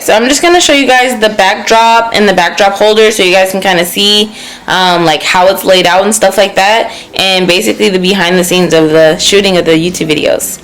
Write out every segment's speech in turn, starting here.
So I'm just going to show you guys the backdrop and the backdrop holder so you guys can kind of see like how it's laid out and stuff like that, and basically the behind the scenes of the shooting of the YouTube videos.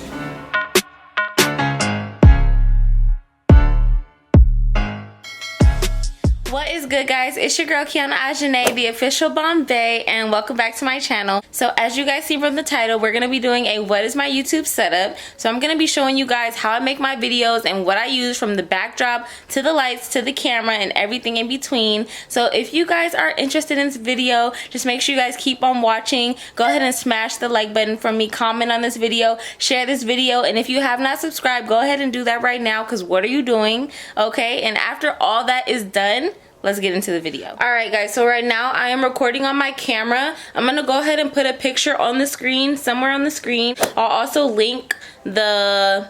What is good, guys? It's your girl Kiana Ajane, the official Bombbae, and welcome back to my channel. So as you guys see from the title, we're going to be doing a what is my YouTube setup. So I'm going to be showing you guys how I make my videos and what I use, from the backdrop to the lights to the camera and everything in between. So if you guys are interested in this video, just make sure you guys keep on watching. Go ahead and smash the like button for me, comment on this video, share this video, and if you have not subscribed, go ahead and do that right now, because what are you doing? Okay, and after all that is done, let's get into the video. Alright guys, so right now I am recording on my camera. I'm gonna go ahead and put a picture on the screen, somewhere on the screen. I'll also link the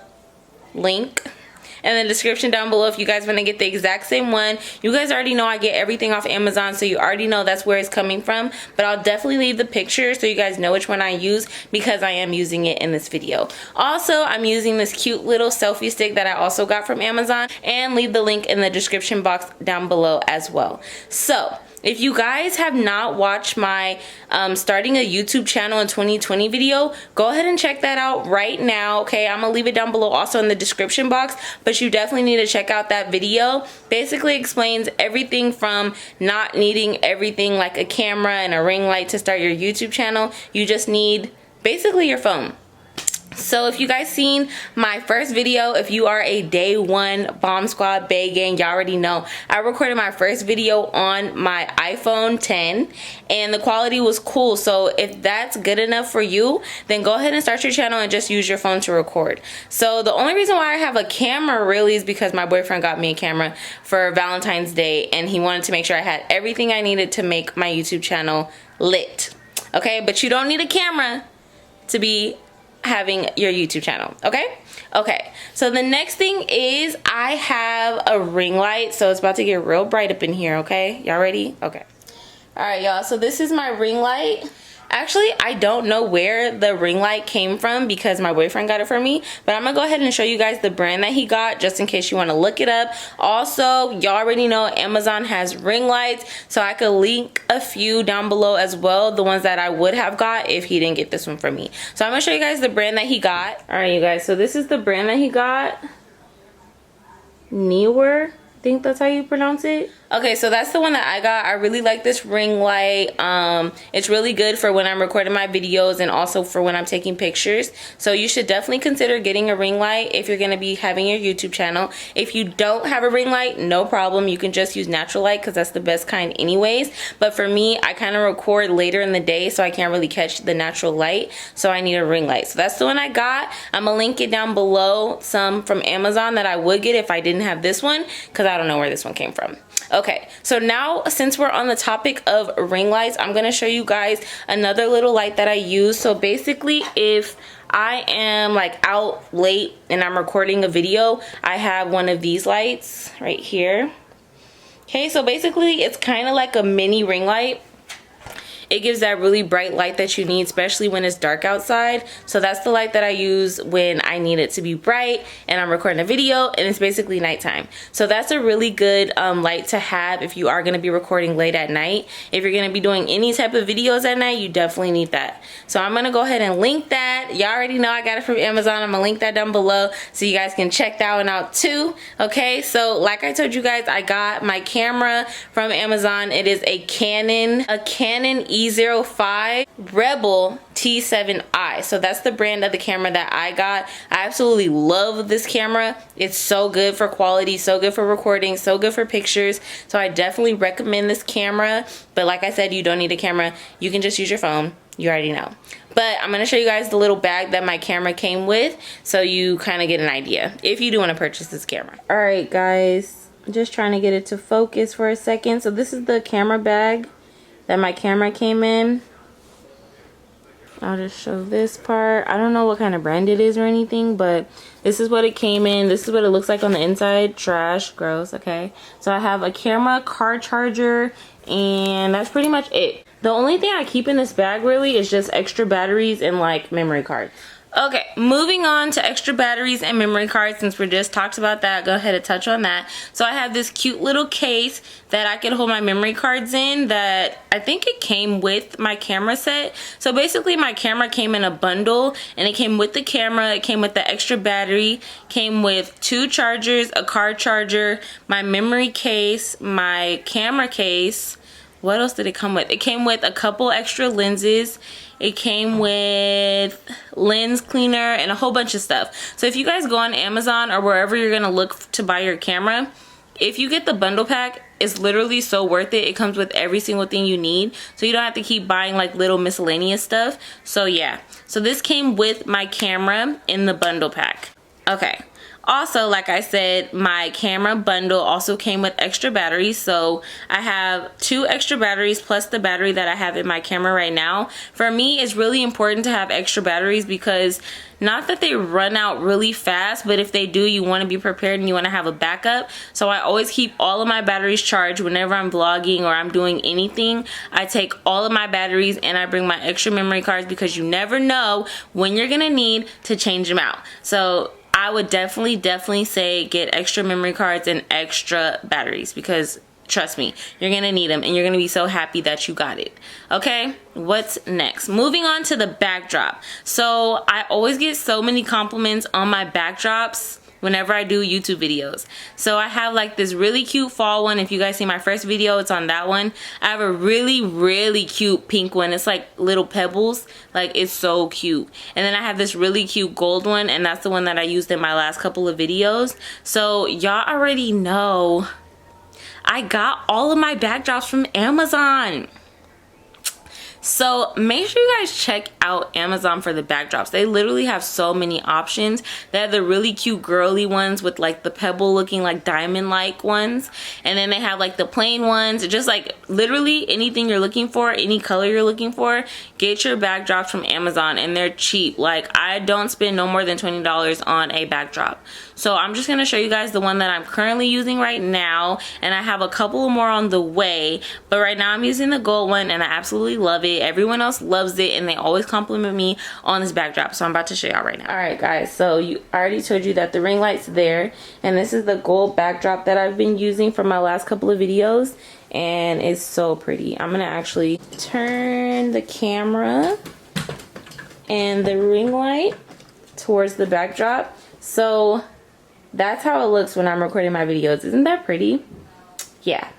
link in the description down below if you guys want to get the exact same one. You guys already know I get everything off Amazon, so you already know that's where it's coming from, but I'll definitely leave the picture so you guys know which one I use, because I am using it in this video. Also, I'm using this cute little selfie stick that I also got from Amazon, and leave the link in the description box down below as well. So if you guys have not watched my starting a YouTube channel in 2020 video, go ahead and check that out right now. Okay, I'm gonna leave it down below also in the description box, but you definitely need to check out that video. Basically explains everything from not needing everything like a camera and a ring light to start your YouTube channel. You just need basically your phone. So if you guys seen my first video, if you are a day one Bomb Squad Bae gang, y'all already know I recorded my first video on my iPhone 10 and the quality was cool. So if that's good enough for you, then go ahead and start your channel and just use your phone to record. So the only reason why I have a camera really is because my boyfriend got me a camera for Valentine's Day, and he wanted to make sure I had everything I needed to make my YouTube channel lit. Okay, but you don't need a camera to be having your YouTube channel. Okay, so the next thing is I have a ring light. So it's about to get real bright up in here. Okay, y'all ready? Okay, all right y'all, so this is my ring light. Actually, I don't know where the ring light came from because my boyfriend got it for me, but I'm gonna go ahead and show you guys the brand that he got just in case you want to look it up. Also, y'all already know Amazon has ring lights, so I could link a few down below as well, the ones that I would have got if he didn't get this one for me. So I'm gonna show you guys the brand that he got. All right, you guys, so this is the brand that he got. Newer, I think that's how you pronounce it. Okay, so that's the one that I got. I really like this ring light. It's really good for when I'm recording my videos and also for when I'm taking pictures. So you should definitely consider getting a ring light if you're going to be having your YouTube channel. If you don't have a ring light, no problem. You can just use natural light because that's the best kind anyways. But for me, I kind of record later in the day, so I can't really catch the natural light. So I need a ring light. So that's the one I got. I'm going to link it down below, some from Amazon that I would get if I didn't have this one, because I don't know where this one came from. Okay, so now since we're on the topic of ring lights, I'm going to show you guys another little light that I use. So basically, if I am like out late and I'm recording a video, I have one of these lights right here. Okay, so basically it's kind of like a mini ring light. It gives that really bright light that you need, especially when it's dark outside. So that's the light that I use when I need it to be bright and I'm recording a video and it's basically nighttime. So that's a really good light to have if you are going to be recording late at night. If you're going to be doing any type of videos at night, you definitely need that. So I'm going to go ahead and link that. Y'all already know I got it from Amazon. I'm going to link that down below so you guys can check that one out too. Okay, so like I told you guys, I got my camera from Amazon. It is a Canon E05 Rebel T7i. So that's the brand of the camera that I got. I absolutely love this camera. It's so good for quality, so good for recording, so good for pictures. So I definitely recommend this camera. But like I said, you don't need a camera. You can just use your phone. You already know. But I'm going to show you guys the little bag that my camera came with so you kind of get an idea if you do want to purchase this camera. All right, guys. I'm just trying to get it to focus for a second. So this is the camera bag that my camera came in. I'll just show this part. I don't know what kind of brand it is or anything, but this is what it came in. This is what it looks like on the inside. Trash, gross, okay. So I have a camera, car charger, and that's pretty much it. The only thing I keep in this bag really is just extra batteries and like memory cards. Okay, moving on to extra batteries and memory cards. Since we just talked about that, go ahead and touch on that. So I have this cute little case that I can hold my memory cards in that I think it came with my camera set. So basically my camera came in a bundle, and it came with the camera, it came with the extra battery, came with 2 chargers, a car charger, my memory case, my camera case. What else did it come with? It came with a couple extra lenses. It came with lens cleaner and a whole bunch of stuff. So if you guys go on Amazon or wherever you're gonna look to buy your camera, if you get the bundle pack, it's literally so worth it. It comes with every single thing you need, so you don't have to keep buying like little miscellaneous stuff. So yeah, so this came with my camera in the bundle pack. Okay. Also, like I said, my camera bundle also came with extra batteries. So I have 2 extra batteries plus the battery that I have in my camera right now. For me, it's really important to have extra batteries because not that they run out really fast, but if they do, you want to be prepared and you want to have a backup. So I always keep all of my batteries charged whenever I'm vlogging or I'm doing anything. I take all of my batteries and I bring my extra memory cards because you never know when you're going to need to change them out. So I would definitely say get extra memory cards and extra batteries because trust me, you're gonna need them and you're gonna be so happy that you got it. Okay, what's next? Moving on to the backdrop. So I always get so many compliments on my backdrops whenever I do YouTube videos. So I have like this really cute fall one. If you guys see my first video, it's on that one. I have a really cute pink one. It's like little pebbles. Like, it's so cute. And then I have this really cute gold one, and that's the one that I used in my last couple of videos. So y'all already know I got all of my backdrops from Amazon. So make sure you guys check out Amazon for the backdrops. They literally have so many options. They have the really cute girly ones with like the pebble looking like diamond like ones, and then they have like the plain ones. Just like literally anything you're looking for, any color you're looking for, get your backdrops from Amazon, and they're cheap. Like, I don't spend no more than $20 on a backdrop. So I'm just going to show you guys the one that I'm currently using right now, and I have a couple more on the way, but right now I'm using the gold one and I absolutely love it. Everyone else loves it and they always compliment me on this backdrop, so I'm about to show y'all right now. Alright guys, so I already told you that the ring light's there, and this is the gold backdrop that I've been using for my last couple of videos, and it's so pretty. I'm going to actually turn the camera and the ring light towards the backdrop. So that's how it looks when I'm recording my videos. Isn't that pretty? Yeah.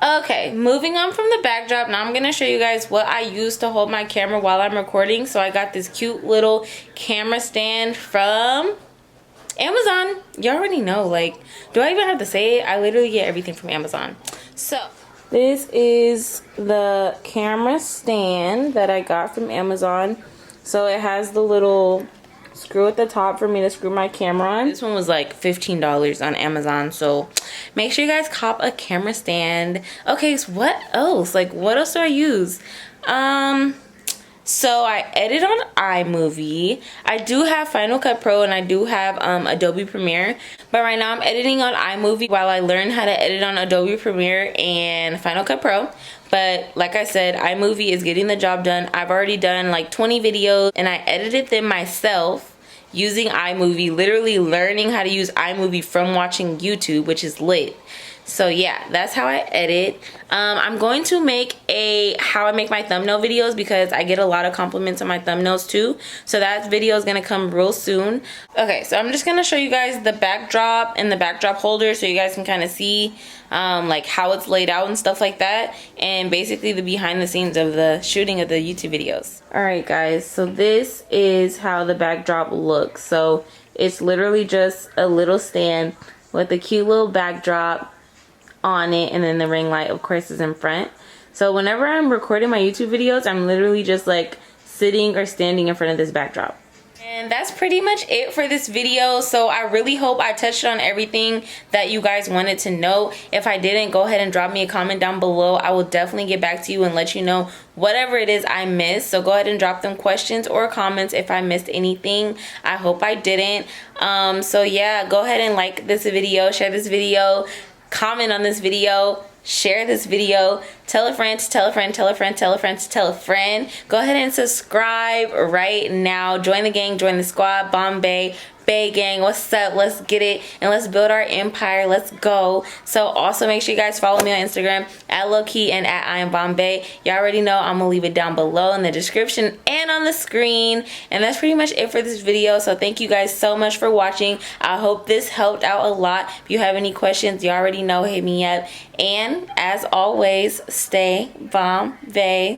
Okay, moving on from the backdrop, now I'm going to show you guys what I use to hold my camera while I'm recording. So I got this cute little camera stand from Amazon. You already know, like, do I even have to say it? I literally get everything from Amazon. So this is the camera stand that I got from Amazon. So it has the little screw at the top for me to screw my camera on. This one was like $15 on Amazon, so make sure you guys cop a camera stand. Okay, so what else? Like, what else do I use? So I edit on iMovie. I do have Final Cut Pro and I do have Adobe Premiere, but right now I'm editing on iMovie while I learn how to edit on Adobe Premiere and Final Cut Pro. But like I said, iMovie is getting the job done. I've already done like 20 videos and I edited them myself using iMovie, literally learning how to use iMovie from watching YouTube, which is lit. So yeah, that's how I edit. I'm going to make a how I make my thumbnail videos because I get a lot of compliments on my thumbnails too. So that video is gonna come real soon. Okay, so I'm just gonna show you guys the backdrop and the backdrop holder so you guys can kind of see like how it's laid out and stuff like that, and basically the behind the scenes of the shooting of the YouTube videos. Alright guys, so this is how the backdrop looks. So it's literally just a little stand with a cute little backdrop on it, and then the ring light of course is in front. So whenever I'm recording my YouTube videos, I'm literally just like sitting or standing in front of this backdrop. And that's pretty much it for this video. So I really hope I touched on everything that you guys wanted to know. If I didn't, go ahead and drop me a comment down below. I will definitely get back to you and let you know whatever it is I missed. So go ahead and drop them questions or comments if I missed anything. I hope I didn't. So yeah, go ahead and like this video, share this video, comment on this video, share this video, tell a friend to tell a friend, tell a friend, tell a friend to tell a friend. Go ahead and subscribe right now. Join the gang, join the squad. Bombbae Bae gang, what's up? Let's get it and let's build our empire. Let's go. So also make sure you guys follow me on Instagram at LowKee and at I am Bombbae. You already know I'm gonna leave it down below in the description and on the screen. And that's pretty much it for this video. So thank you guys so much for watching. I hope this helped out a lot. If you have any questions, you already know, hit me up. And as always, stay Bombbae.